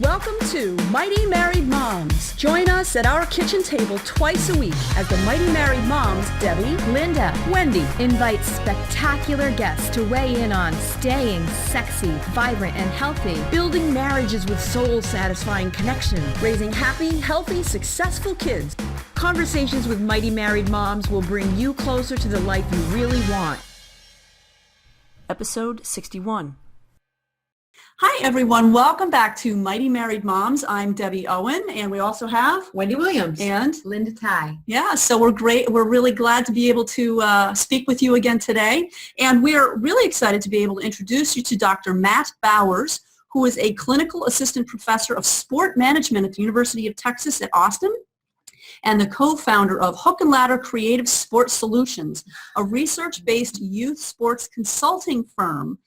Welcome to Mighty Married Moms. Join us at our kitchen table twice a week as the Mighty Married Moms, Debbie, Linda, Wendy, invite spectacular guests to weigh in on staying sexy, vibrant, and healthy. building marriages with soul-satisfying connection, raising happy, healthy, successful kids. Conversations with Mighty Married Moms will bring you closer to the life you really want. Episode 61. Hi, everyone. Welcome back to Mighty Married Moms. I'm Debbie Owen, and we also have Wendy Williams. and Linda Tighe. yeah, so we're great. We're really glad to be able to speak with you again today. And we're really excited to be able to introduce you to Dr. Matt Bowers, who is a clinical assistant professor of sport management at the University of Texas at Austin and the co-founder of Hook and Ladder Creative Sports Solutions, a research-based youth sports consulting firm.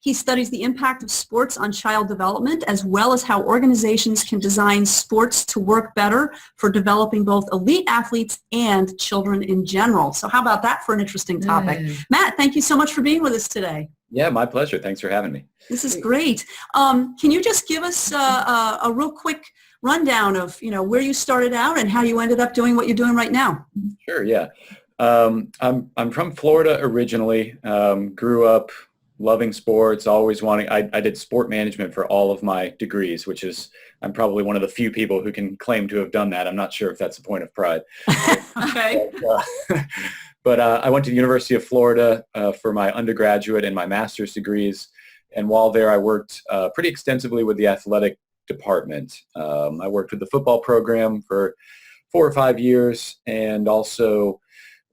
He studies the impact of sports on child development, as well as how organizations can design sports to work better for developing both elite athletes and children in general. So how about that for an interesting topic? Matt, thank you so much for being with us today. Yeah, my pleasure. Thanks for having me. This is great. Can you just give us a real quick rundown of, where you started out and how you ended up doing what you're doing right now? Sure, yeah. I'm from Florida originally, grew up loving sports, always wanting, I did sport management for all of my degrees, which is, I'm probably one of the few people who can claim to have done that. I'm not sure if that's a point of pride. Okay. But I went to the University of Florida for my undergraduate and my master's degrees. And while there, I worked pretty extensively with the athletic department. I worked with the football program for 4 or 5 years and also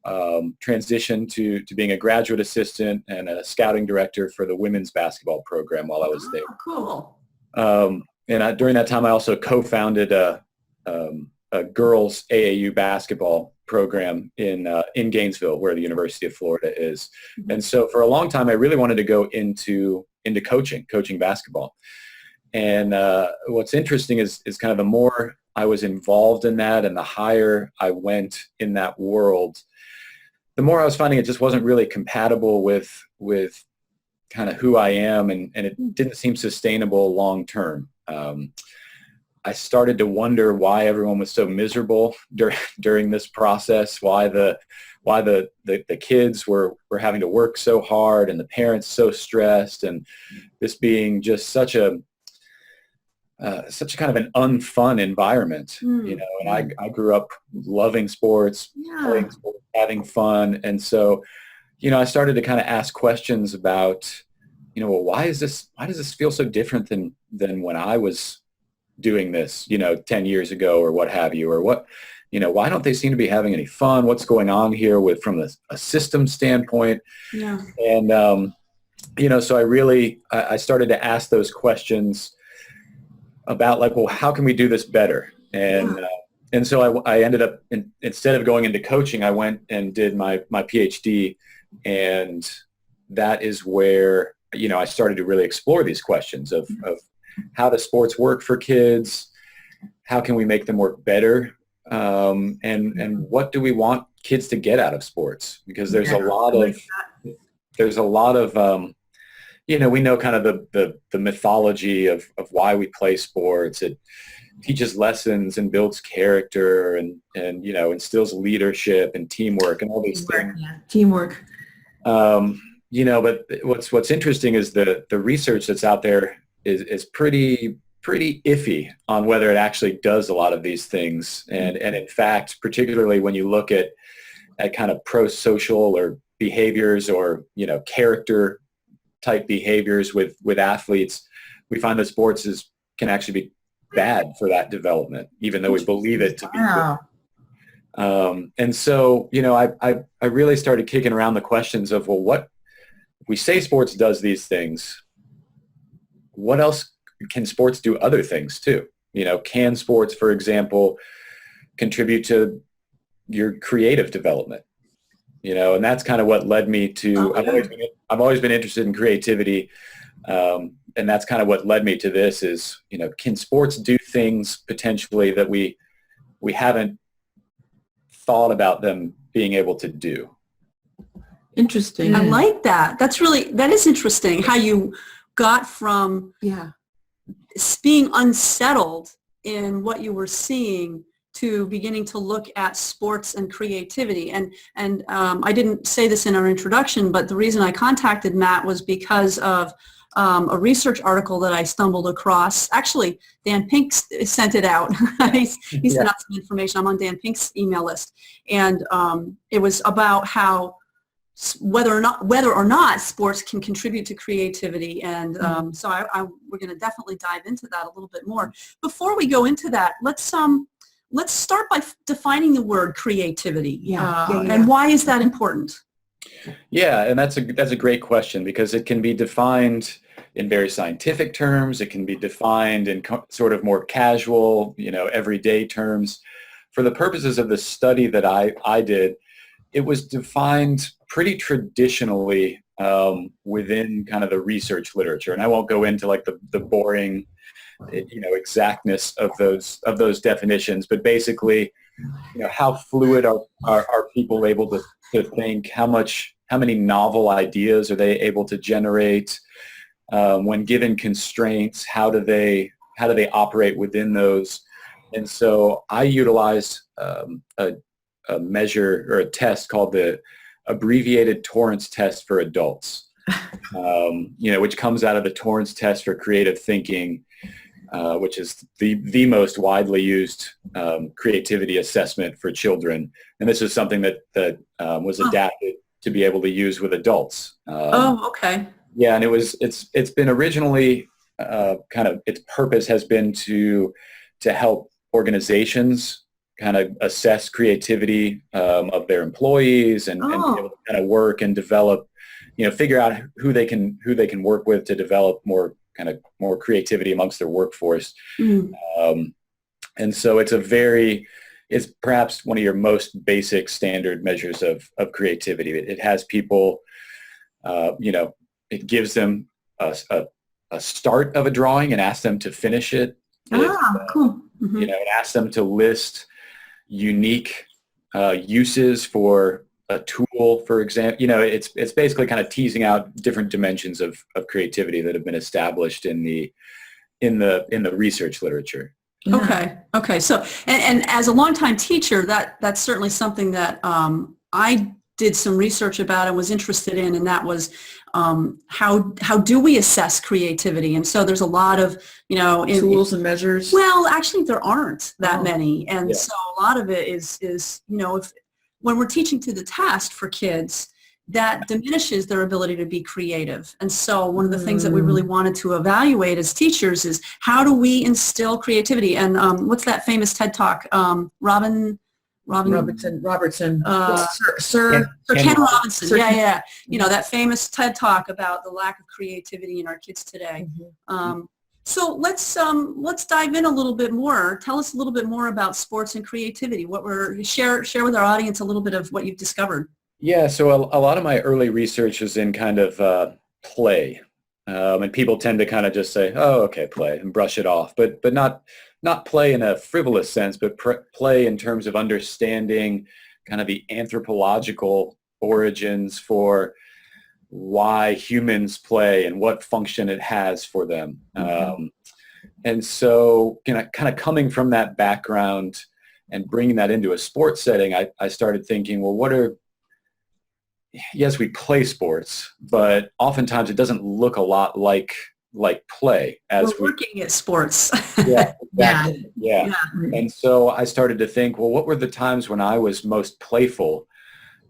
transitioned to being a graduate assistant and a scouting director for the women's basketball program while I was there. Cool. During that time, I also co-founded a girls AAU basketball program in Gainesville, where the University of Florida is. Mm-hmm. And so for a long time, I really wanted to go into coaching basketball. And what's interesting is kind of the more I was involved in that and the higher I went in that world, the more I was finding it just wasn't really compatible with kind of who I am, and it didn't seem sustainable long term. I started to wonder why everyone was so miserable during this process, why the kids were having to work so hard and the parents so stressed, and this being just such a kind of an unfun environment, And I grew up loving sports, playing sports, having fun. And so, I started to kind of ask questions about, well, why does this feel so different than when I was doing this, 10 years ago or what have you, or what, why don't they seem to be having any fun? What's going on here from a system standpoint? Yeah. And, so I started to ask those questions about like, well, how can we do this better? And so I ended up, instead of going into coaching, I went and did my PhD. And that is where, I started to really explore these questions of how does sports work for kids? How can we make them work better? And what do we want kids to get out of sports? Because there's a lot of, we know kind of the mythology of why we play sports. It teaches lessons and builds character and instills leadership and teamwork and all these things. Yeah. Teamwork. But what's interesting is the research that's out there is pretty iffy on whether it actually does a lot of these things. And in fact, particularly when you look at kind of pro-social or behaviors or, character type behaviors with athletes, we find that sports can actually be bad for that development, even though we believe it to be good. And so, I really started kicking around the questions of, well, what we say sports does these things. What else can sports do other things too? Can sports, for example, contribute to your creative development? And that's kind of what led me to, I've always been interested in creativity. And that's kind of what led me to this is, can sports do things potentially that we haven't thought about them being able to do? Interesting. I like that. That is interesting how you got from being unsettled in what you were seeing to beginning to look at sports and creativity. And I didn't say this in our introduction, but the reason I contacted Matt was because of a research article that I stumbled across. Actually, Dan Pink sent it out. he sent out some information. I'm on Dan Pink's email list. And it was about how whether or not sports can contribute to creativity. And so we're going to definitely dive into that a little bit more. Before we go into that, let's start by defining the word creativity. And why is that important? Yeah, and that's a great question, because it can be defined in very scientific terms. It can be defined in sort of more casual, everyday terms. For the purposes of the study that I did, it was defined pretty traditionally within kind of the research literature. And I won't go into like the boring, exactness of those definitions, but basically, how fluid are people able to think? How many novel ideas are they able to generate when given constraints? How do they operate within those? And so I utilized a measure or a test called the abbreviated Torrance test for adults, which comes out of the Torrance test for creative thinking, which is the most widely used creativity assessment for children. And this is something that was adapted to be able to use with adults. Okay. Yeah, and it's been originally its purpose has been to help organizations kind of assess creativity of their employees and be able to kind of work and develop, figure out who they can work with to develop more creativity amongst their workforce. And so it's perhaps one of your most basic standard measures of creativity. It has people, it gives them a start of a drawing and asks them to finish it. Cool. Mm-hmm. It asks them to list unique uses for a tool, for example. It's basically kind of teasing out different dimensions of creativity that have been established in the research literature. Okay. So, and as a longtime teacher, that's certainly something that I did some research about and was interested in, and that was how do we assess creativity? And so there's a lot of tools and measures. Well, actually, there aren't that many, and so a lot of it is if when we're teaching to the test for kids, that diminishes their ability to be creative. And so one of the things that we really wanted to evaluate as teachers is how do we instill creativity? And what's that famous TED Talk? Robertson. Sir Ken Robinson. Yeah. That famous TED Talk about the lack of creativity in our kids today. So let's dive in a little bit more. Tell us a little bit more about sports and creativity. Share with our audience a little bit of what you've discovered. Yeah, so a lot of my early research is in kind of play, and people tend to kind of just say, "Oh, okay, play," and brush it off, but not play in a frivolous sense, but play in terms of understanding kind of the anthropological origins for why humans play and what function it has for them. And so kind of coming from that background and bringing that into a sports setting, I started thinking, well, yes, we play sports, but oftentimes it doesn't look a lot like play as we're working at sports. Yeah, exactly. Yeah. And so I started to think, well, what were the times when I was most playful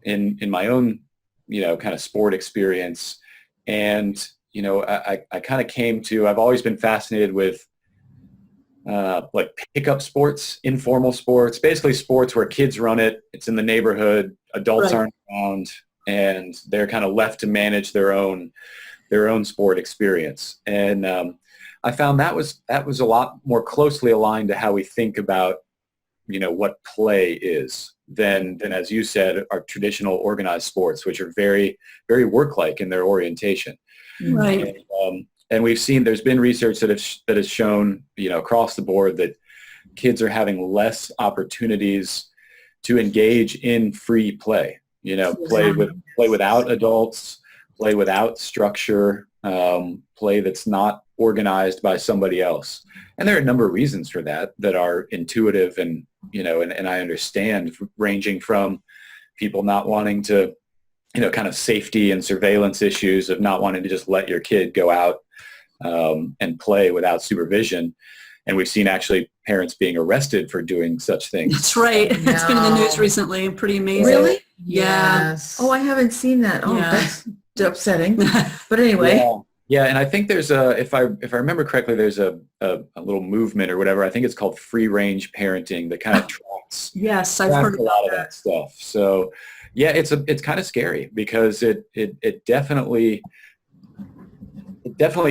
in my own, kind of sport experience? And, I kind of came to, I've always been fascinated with like pickup sports, informal sports, basically sports where kids run it. It's in the neighborhood, adults aren't around, and they're kind of left to manage their own sport experience. And I found that was a lot more closely aligned to how we think about, what play is than as you said, our traditional organized sports, which are very, very work-like in their orientation. Right. And we've seen there's been research that has shown, across the board that kids are having less opportunities to engage in free play. Play without adults, play without structure, play that's not organized by somebody else. And there are a number of reasons for that are intuitive and, and I understand, ranging from people not wanting to, kind of safety and surveillance issues of not wanting to just let your kid go out and play without supervision. And we've seen actually parents being arrested for doing such things. That's right. No. It's been in the news recently. Pretty amazing. Really? Yeah. Yes. Oh, I haven't seen that. Oh, Yeah. that's upsetting. But anyway. Yeah, and I think there's if I remember correctly, there's a little movement or whatever. I think it's called free range parenting that kind of tracks Yes, I've heard a lot of that stuff. So yeah, it's kind of scary because it definitely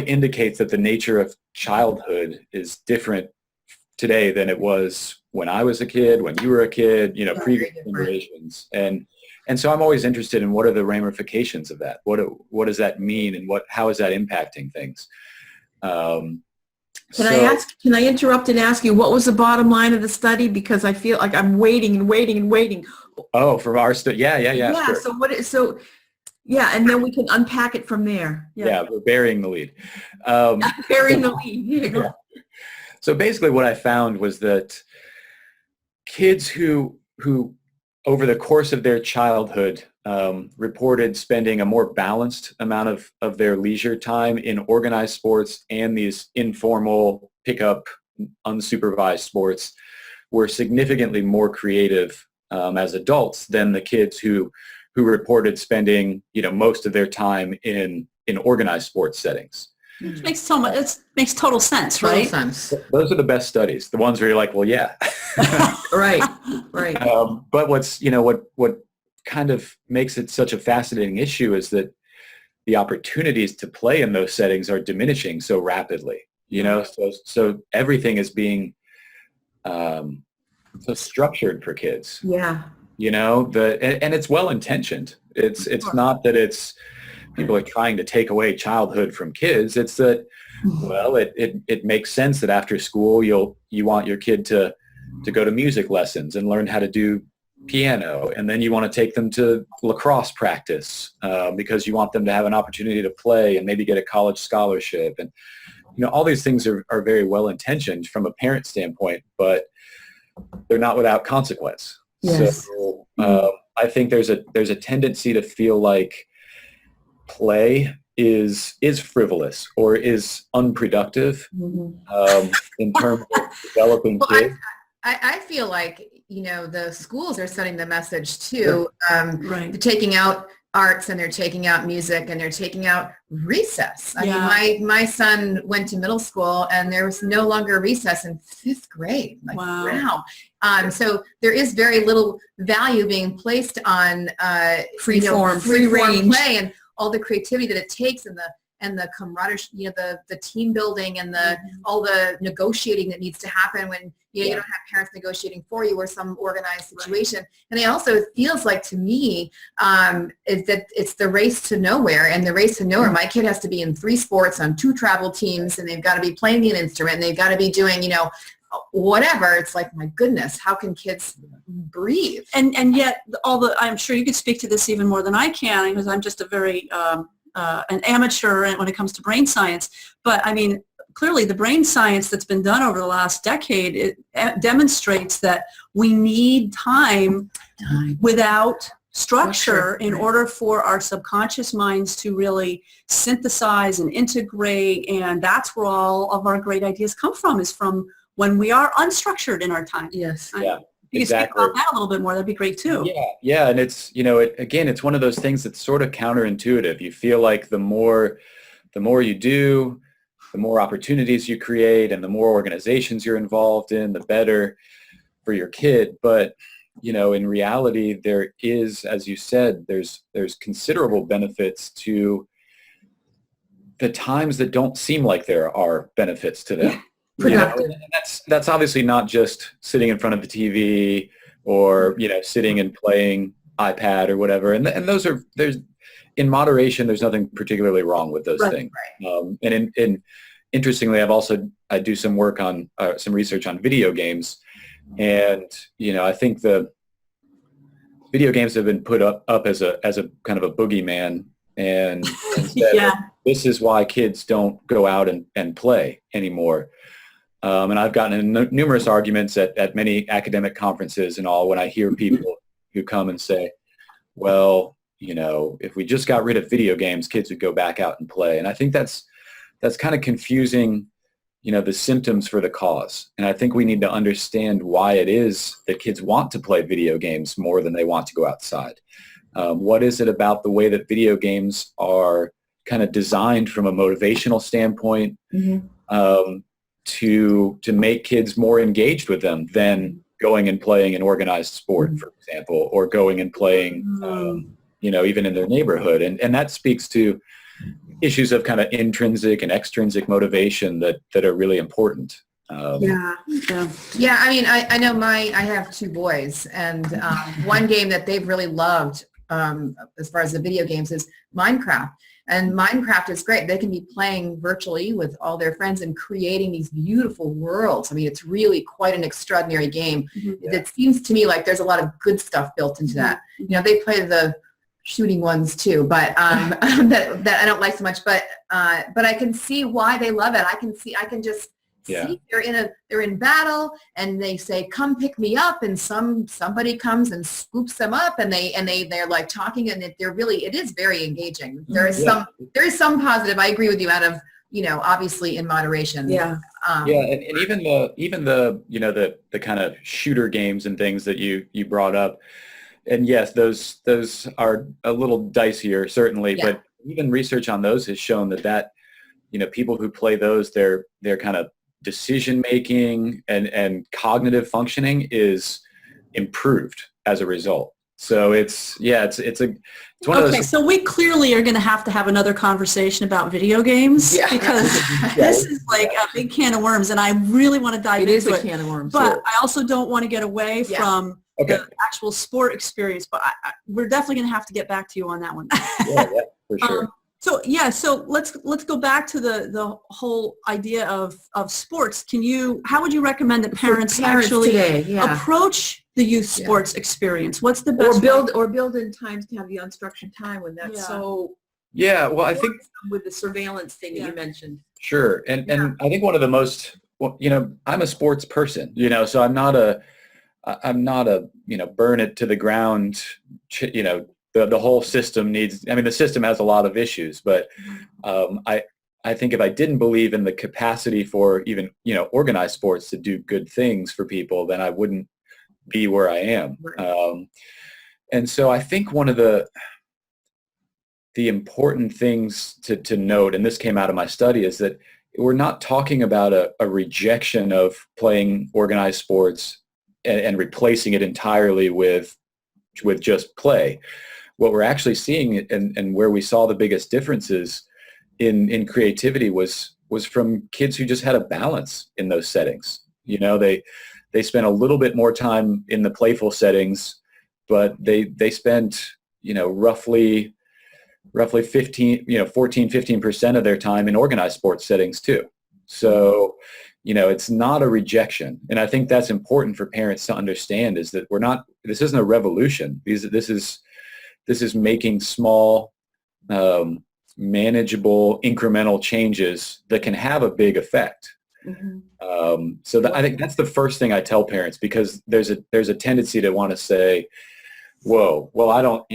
indicates that the nature of childhood is different today than it was when I was a kid, when you were a kid, previous generations. And so I'm always interested in what are the ramifications of that? What does that mean, and how is that impacting things? Can I interrupt and ask you, what was the bottom line of the study? Because I feel like I'm waiting and waiting and waiting. Oh, from our study? Yeah. Sure. Yeah, and then we can unpack it from there. Yeah, we're burying the lead. Burying the lead. Here you go. Yeah. So basically what I found was that kids who over the course of their childhood reported spending a more balanced amount of their leisure time in organized sports and these informal pickup unsupervised sports were significantly more creative as adults than the kids who reported spending most of their time in organized sports settings. Which makes total sense, right? Total sense. Those are the best studies, the ones where you're like, well, yeah. Right. But what kind of makes it such a fascinating issue is that the opportunities to play in those settings are diminishing so rapidly. So everything is being so structured for kids. Yeah. And it's well intentioned. It's not that people are trying to take away childhood from kids. It's that, well, it makes sense that after school you want your kid to go to music lessons and learn how to do piano, and then you want to take them to lacrosse practice because you want them to have an opportunity to play and maybe get a college scholarship. And all these things are very well intentioned from a parent standpoint, but they're not without consequence. Yes. So I think there's a tendency to feel like play is frivolous or is unproductive in terms of developing kids. I feel like, the schools are setting the message too. Right. They're taking out arts and they're taking out music and they're taking out recess. I mean, my son went to middle school and there was no longer recess in 5th grade. Like, wow. So there is very little value being placed on free form play and all the creativity that it takes and the camaraderie, the team building and all the negotiating that needs to happen when you don't have parents negotiating for you or some organized situation. And it feels like to me is that it's the race to nowhere, and the race to nowhere. My kid has to be in 3 sports on 2 travel teams, and they've got to be playing an instrument, and they've got to be doing whatever. It's like, my goodness, how can kids breathe? And yet I'm sure you could speak to this even more than I can, because I'm just a very an amateur when it comes to brain science. But I mean, clearly the brain science that's been done over the last decade, it demonstrates that we need time without structure in order for our subconscious minds to really synthesize and integrate. And that's where all of our great ideas come from, is from when we are unstructured in our time. Yes. Yeah. You can speak about that a little bit more. That'd be great too. Yeah. And it's, it's one of those things that's sort of counterintuitive. You feel like the more you do, the more opportunities you create and the more organizations you're involved in, the better for your kid. But, in reality, there is, as you said, there's considerable benefits to the times that don't seem like there are benefits to them. And that's obviously not just sitting in front of the TV or, sitting and playing iPad or whatever. And there's in moderation, there's nothing particularly wrong with those things. Right. And interestingly, I do some work on some research on video games. And, I think the video games have been put up as a kind of a boogeyman and said, Yeah. this is why kids don't go out and play anymore. And I've gotten in numerous arguments at many academic conferences and all when I hear people who come and say, well, if we just got rid of video games, kids would go back out and play. And I think that's kind of confusing, the symptoms for the cause. And I think we need to understand why it is that kids want to play video games more than they want to go outside. What is it about the way that video games are kind of designed from a motivational standpoint to make kids more engaged with them than going and playing an organized sport, for example, or going and playing, even in their neighborhood. And that speaks to issues of kind of intrinsic and extrinsic motivation that are really important. Yeah. I mean, I know I have two boys, and one game that they've really loved as far as the video games is Minecraft. And Minecraft is great. They can be playing virtually with all their friends and creating these beautiful worlds. I mean, it's really quite an extraordinary game. It seems to me like there's a lot of good stuff built into that. They play the shooting ones too, but that I don't like so much. But I can see why they love it. I can just see they're in battle, and they say, "Come pick me up," and somebody comes and scoops them up, and they're like talking, and it is very engaging. There is some positive. I agree with you. Out of obviously in moderation. And even the kind of shooter games and things that you brought up. And yes, those are a little dicier, certainly, but even research on those has shown that people who play those, their kind of decision making and cognitive functioning is improved as a result. So it's one of those. So we clearly are going to have another conversation about video games because this is like a big can of worms, and I really want to dive into it. It is a can of worms. But I also don't want to get away from the actual sport experience, but we're definitely going to have to get back to you on that one. For sure. So let's go back to the whole idea of sports. How would you recommend that parents actually today, approach the youth sports experience? What's the best or build in times to have the unstructured time when that's so well, I think with the surveillance thing that you mentioned. Sure. And I think one of the most I'm a sports person, so I'm not a burn it to the ground, the whole system needs, the system has a lot of issues, but I think if I didn't believe in the capacity for even, organized sports to do good things for people, then I wouldn't be where I am. Right. And so I think one of the important things to note, and this came out of my study, is that we're not talking about a rejection of playing organized sports and replacing it entirely with just play. What we're actually seeing and where we saw the biggest differences in creativity was from kids who just had a balance in those settings. They spent a little bit more time in the playful settings, but they spent, roughly 15% of their time in organized sports settings too. So, it's not a rejection. And I think that's important for parents to understand, is that this isn't a revolution. This is making small, manageable, incremental changes that can have a big effect. I think that's the first thing I tell parents, because there's a tendency to want to say, whoa, well, I don't,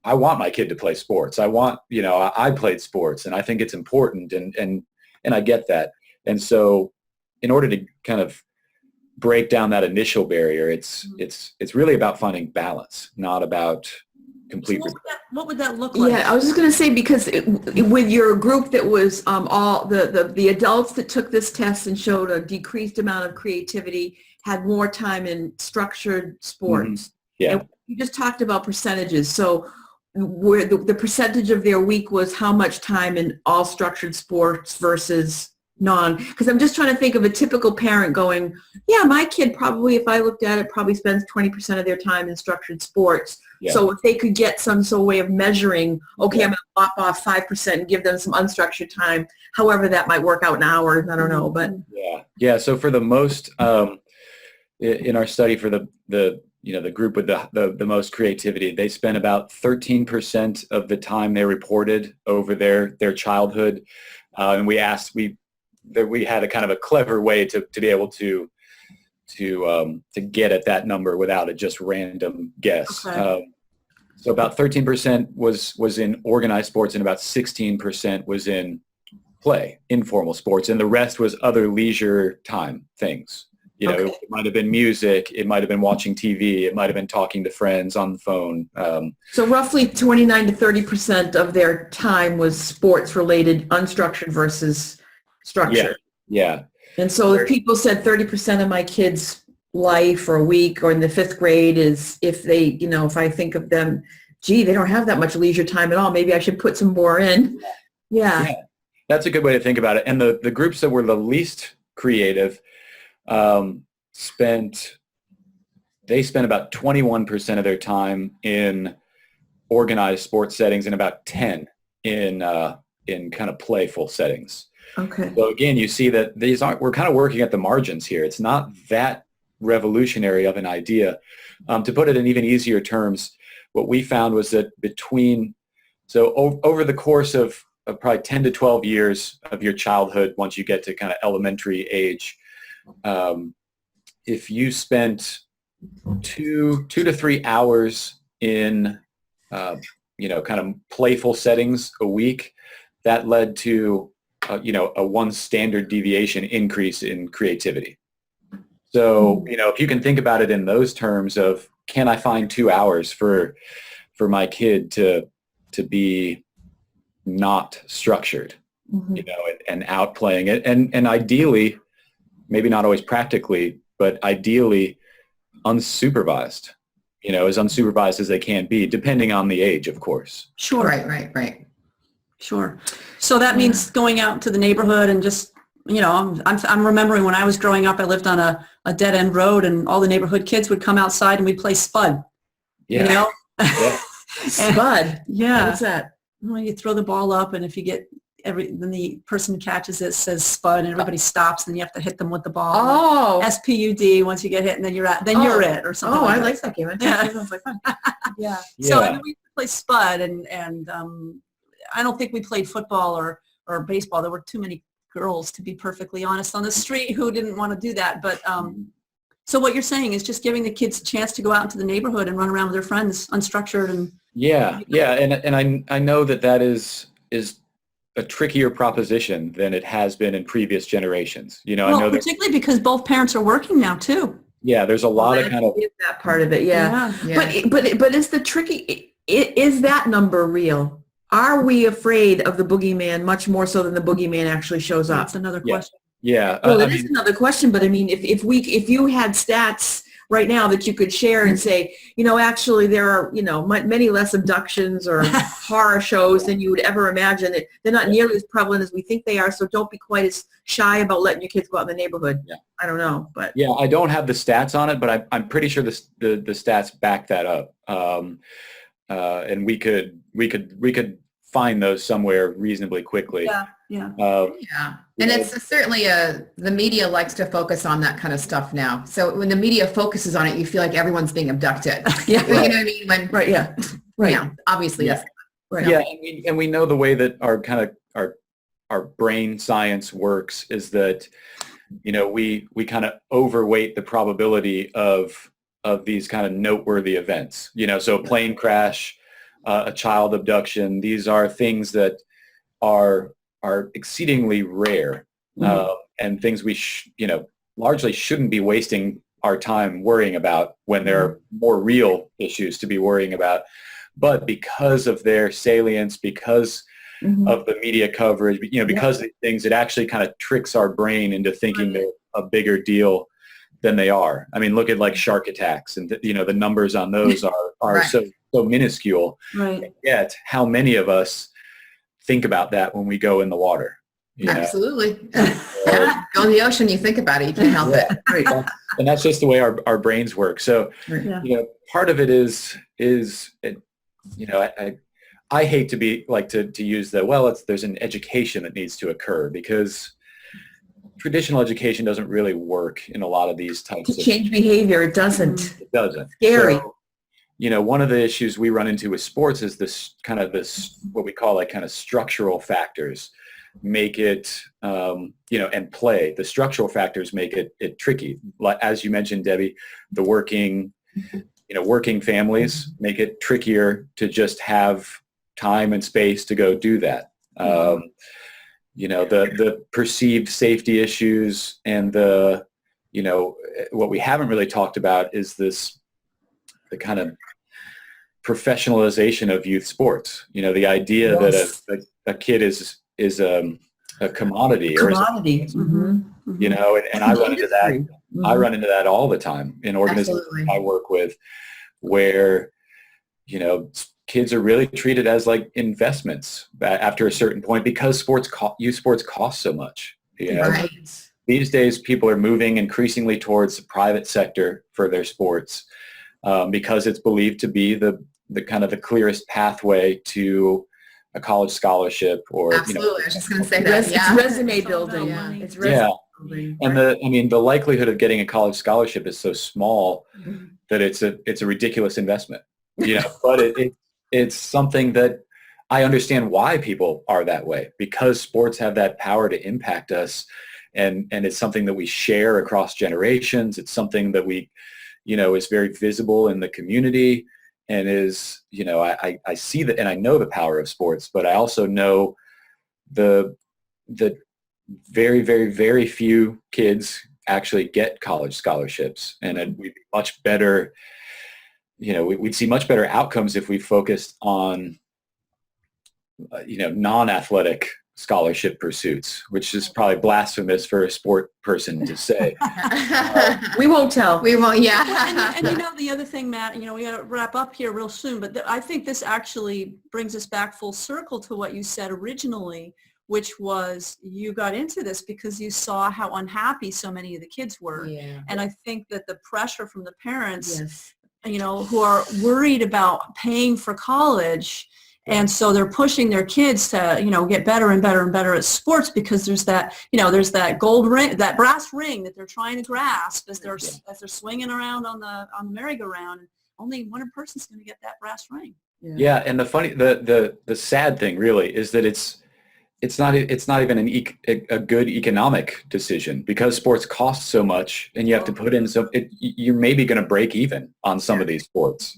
I want my kid to play sports. I want, I played sports and I think it's important, and I get that. And so in order to kind of break down that initial barrier, it's really about finding balance, not about complete. So what would that look like? Yeah, I was just going to say, because with your group that was all the adults that took this test and showed a decreased amount of creativity had more time in structured sports. And you just talked about percentages. So where the percentage of their week was how much time in all structured sports versus non, because I'm just trying to think of a typical parent going, yeah, my kid probably, if I looked at it, probably spends 20% of their time in structured sports. So if they could get some sort of way of measuring, okay, I'm going to lop off 5% and give them some unstructured time, however that might work out in hours, I don't know. But so for the most, in our study for the the group with the most creativity, they spent about 13% of the time they reported over their childhood. And we had a kind of a clever way to be able to get at that number without a just random guess. Okay. So about 13% was in organized sports, and about 16% was in play, informal sports, and the rest was other leisure time things. Okay. It might have been music, it might have been watching TV, it might have been talking to friends on the phone. So roughly 29 to 30% of their time was sports related, unstructured versus structured. Yeah. And so if people said 30% of my kids' life or a week or in the 5th grade is if they, if I think of them, gee, they don't have that much leisure time at all. Maybe I should put some more in. Yeah. That's a good way to think about it. And the groups that were the least creative spent about 21% of their time in organized sports settings and about 10 in kind of playful settings. Okay. So again, you see that we're kind of working at the margins here. It's not that revolutionary of an idea. To put it in even easier terms, what we found was that over the course of probably 10 to 12 years of your childhood, once you get to kind of elementary age, if you spent 2 to 3 hours in, kind of playful settings a week, that led to, a 1 standard deviation increase in creativity. So, if you can think about it in those terms of, can I find 2 hours for my kid to be not structured, and out playing it, and ideally, maybe not always practically, but ideally unsupervised, as unsupervised as they can be, depending on the age, of course. Sure. Right. Sure. So that means going out to the neighborhood and just, I'm remembering when I was growing up, I lived on a dead end road, and all the neighborhood kids would come outside and we'd play Spud. Yeah. Yeah. Spud. Yeah. What's that? Well, you throw the ball up, and if you get then the person catches it, says Spud, and everybody stops, and you have to hit them with the ball. Oh. SPUD. Once you get hit, and then you're it, or something. Oh, like I like that game. That sounds like fun. Yeah. So I mean, we play Spud, and I don't think we played football or baseball. There were too many girls, to be perfectly honest, on the street who didn't want to do that. But so what you're saying is just giving the kids a chance to go out into the neighborhood and run around with their friends, unstructured and. Yeah, and I know that is a trickier proposition than it has been in previous generations. I know particularly because both parents are working now too. Yeah, there's a lot of kind of that part of it. Yeah. But is the tricky? Is that number real? Are we afraid of the boogeyman much more so than the boogeyman actually shows up? That's another question. Yeah. Well, it is another question, but I mean, if you had stats right now that you could share and say, actually there are, many less abductions or horror shows than you would ever imagine. They're not nearly as prevalent as we think they are, so don't be quite as shy about letting your kids go out in the neighborhood. Yeah. I don't know, but. Yeah, I don't have the stats on it, but I'm pretty sure the stats back that up. And we could find those somewhere reasonably quickly. Yeah. And it's certainly the media likes to focus on that kind of stuff now. So when the media focuses on it, you feel like everyone's being abducted. Yeah. You know what I mean? Right. Yeah. Right. Yeah. Obviously, that's right. Yeah. And we know the way that our brain science works is that, we kind of overweight the probability of these kind of noteworthy events, so a plane crash, a child abduction. These are things that are exceedingly rare, and things we largely shouldn't be wasting our time worrying about when there are more real issues to be worrying about. But because of their salience, because of the media coverage, because of these things, it actually kind of tricks our brain into thinking they're a bigger deal than they are. I mean, look at like shark attacks, and the numbers on those are Right. so minuscule. Right. And yet, how many of us think about that when we go in the water? Absolutely. Go in the ocean, you think about it, you can't help it. Right. And that's just the way our brains work. So, part of it is I hate to be like to use there's an education that needs to occur, because traditional education doesn't really work in a lot of these types To of change behavior, it doesn't. It doesn't. Scary. So, one of the issues we run into with sports is this what we call like kind of structural factors make it, and play. The structural factors make it tricky. Like, as you mentioned, Debbie, the working families make it trickier to just have time and space to go do that. The perceived safety issues and what we haven't really talked about is the kind of professionalization of youth sports. The idea Yes. that a kid is a commodity, Commodity. and I run into that. Mm-hmm. I run into that all the time in organizations Absolutely. I work with, where kids are really treated as like investments after a certain point because youth sports cost so much. Right. These days, people are moving increasingly towards the private sector for their sports because it's believed to be the kind of the clearest pathway to a college scholarship or Absolutely. I was just going to say that. It's resume building. Yeah. It's resume building. And the likelihood of getting a college scholarship is so small that it's a ridiculous investment. But it's something that I understand why people are that way, because sports have that power to impact us, and it's something that we share across generations. It's something that we, is very visible in the community, and is, I see that, and I know the power of sports, but I also know the very, very, very few kids actually get college scholarships, and we'd be much better. We'd see much better outcomes if we focused on, non-athletic scholarship pursuits, which is probably blasphemous for a sport person to say. We won't tell. We won't, yeah. And the other thing, Matt, we got to wrap up here real soon, but I think this actually brings us back full circle to what you said originally, which was you got into this because you saw how unhappy so many of the kids were. Yeah. And I think that the pressure from the parents, Yes. who are worried about paying for college, and so they're pushing their kids to, get better and better and better at sports because there's that, there's that gold ring, that brass ring that they're trying to grasp as they're swinging around on the merry-go-round. And only one person's going to get that brass ring. Yeah, and the sad thing really is that it's not even a good economic decision, because sports cost so much, and you have to put in you're maybe going to break even on some of these sports,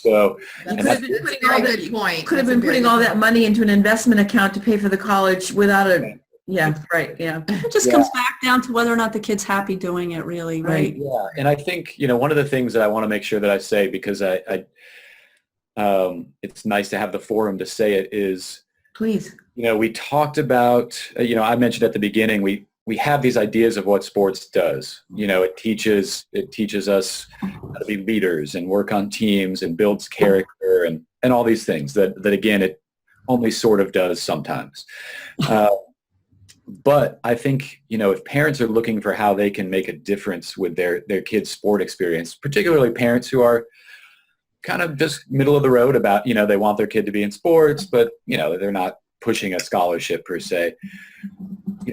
So That's a very good point. Could have been putting all that money into an investment account to pay for the college without a. Yeah, right. Yeah. It just comes back down to whether or not the kid's happy doing it, really, right? Yeah, and I think one of the things that I want to make sure that I say, because I it's nice to have the forum to say it, is, Please. we talked about, I mentioned at the beginning, we have these ideas of what sports does. It teaches us how to be leaders and work on teams and builds character and all these things that again, it only sort of does sometimes. But I think, if parents are looking for how they can make a difference with their kids' sport experience, particularly parents who are kind of just middle of the road about, they want their kid to be in sports, but, they're not pushing a scholarship per se.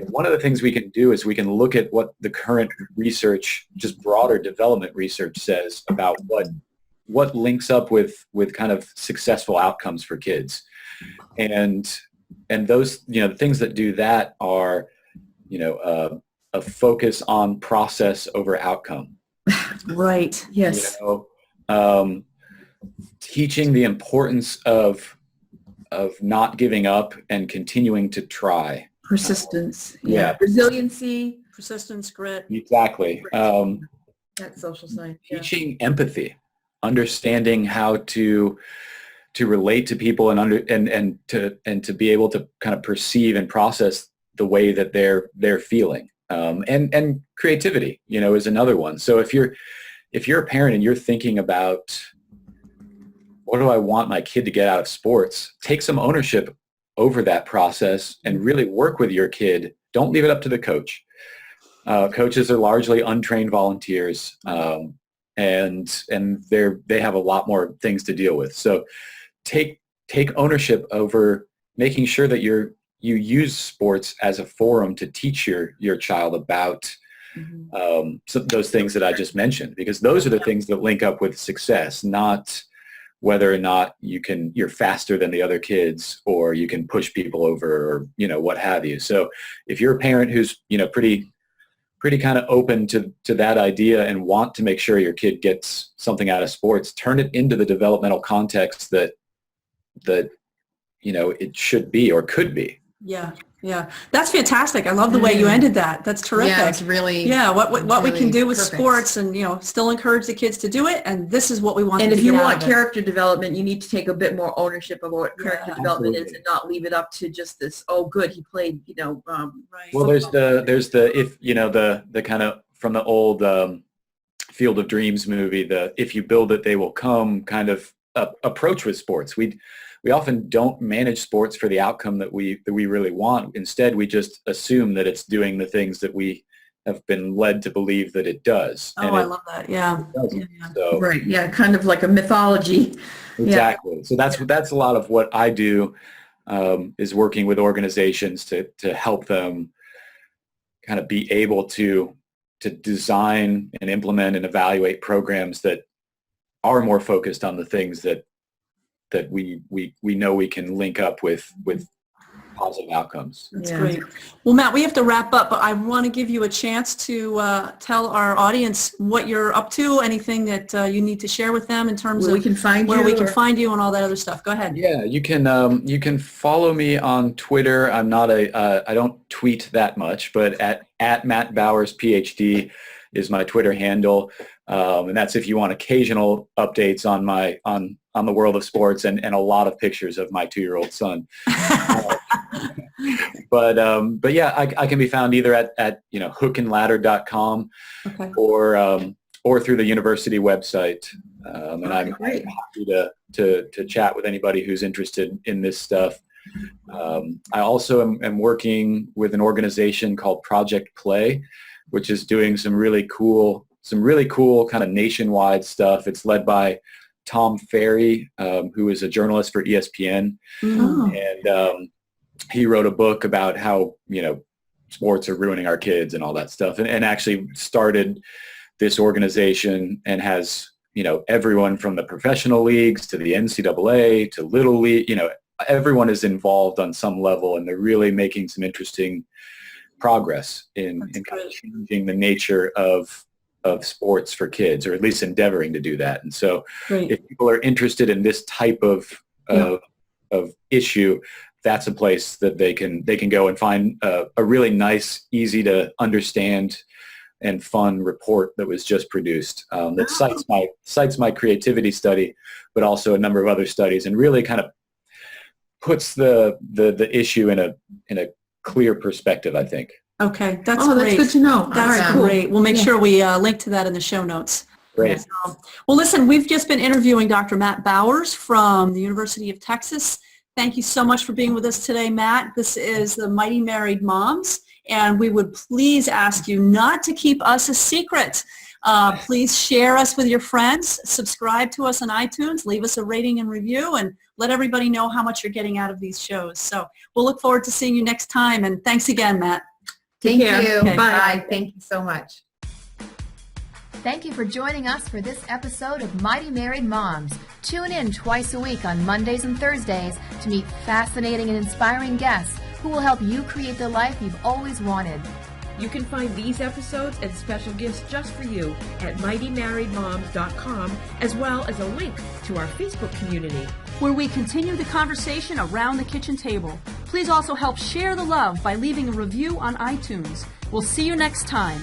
One of the things we can do is we can look at what the current research, just broader development research, says about what links up with kind of successful outcomes for kids. And those, the things that do that are, a focus on process over outcome. Right. Yes. Teaching the importance of not giving up and continuing to try. Persistence. Yeah. Resiliency. Persistence, grit. Exactly. That social science. Teaching empathy, understanding how to relate to people and to be able to kind of perceive and process the way that they're feeling. And creativity, is another one. So if you're a parent and you're thinking about, what do I want my kid to get out of sports? Take some ownership over that process and really work with your kid. Don't leave it up to the coach. Coaches are largely untrained volunteers, and they have a lot more things to deal with. So take ownership over making sure that your you use sports as a forum to teach your child about those things that I just mentioned, because those are the things that link up with success, not whether or not you're faster than the other kids, or you can push people over, or, what have you. So if you're a parent who's, pretty kind of open to that idea and want to make sure your kid gets something out of sports, turn it into the developmental context that it should be or could be. Yeah. Yeah. That's fantastic. I love the way you ended that. That's terrific. Yeah, it's really, what really we can do with perfect. Sports, and, still encourage the kids to do it. And this is what we want. And them if to you get want out of it. character development, you need to take a bit more ownership of what character development is, Absolutely. and not leave it up to just this, oh, good, he played, Right. Well, there's the kind of from the old Field of Dreams movie, the if you build it, they will come kind of approach with sports. We often don't manage sports for the outcome that we really want. Instead, we just assume that it's doing the things that we have been led to believe that it does. Oh, I love that. Yeah. Doesn't. Yeah. So, right, yeah, kind of like a mythology. exactly. So that's a lot of what I do, is working with organizations to help them kind of be able to design and implement and evaluate programs that are more focused on the things that we know we can link up with positive outcomes. That's Yeah. great. Well, Matt, we have to wrap up, but I want to give you a chance to tell our audience what you're up to, anything that you need to share with them in terms Where of we can find where you, we can or- find you and all that other stuff. Go ahead. Yeah, you can follow me on Twitter. I'm not I don't tweet that much, but at Matt Bowers PhD is my Twitter handle, and that's if you want occasional updates on the world of sports and a lot of pictures of my 2-year-old son. But yeah, I can be found either at hookandladder.com Okay. or through the university website. And I'm great. happy to chat with anybody who's interested in this stuff. I also am working with an organization called Project Play, which is doing some really cool kind of nationwide stuff. It's led by Tom Ferry, who is a journalist for ESPN. Oh. And he wrote a book about how, sports are ruining our kids and all that stuff, and actually started this organization and has, everyone from the professional leagues to the NCAA to Little League, everyone is involved on some level, and they're really making some interesting progress in kind of changing the nature of sports for kids, or at least endeavoring to do that. And so Great. if people are interested in this type of issue, that's a place that they can go and find a really nice, easy to understand and fun report that was just produced that cites my creativity study, but also a number of other studies, and really kind of puts the issue in a clear perspective, I think. Okay. That's Oh, great. that's good to know. That's All right, cool. great. We'll make sure we link to that in the show notes. Great. Well, listen, we've just been interviewing Dr. Matt Bowers from the University of Texas. Thank you so much for being with us today, Matt. This is the Mighty Married Moms, and we would please ask you not to keep us a secret. Please share us with your friends, subscribe to us on iTunes, leave us a rating and review, and let everybody know how much you're getting out of these shows. So we'll look forward to seeing you next time, and thanks again, Matt. Thank care. you. Okay. Bye. Thank you so much. Thank you for joining us for this episode of Mighty Married Moms. Tune in twice a week on Mondays and Thursdays to meet fascinating and inspiring guests who will help you create the life you've always wanted. You can find these episodes and special gifts just for you at mightymarriedmoms.com, as well as a link to our Facebook community, where we continue the conversation around the kitchen table. Please also help share the love by leaving a review on iTunes. We'll see you next time.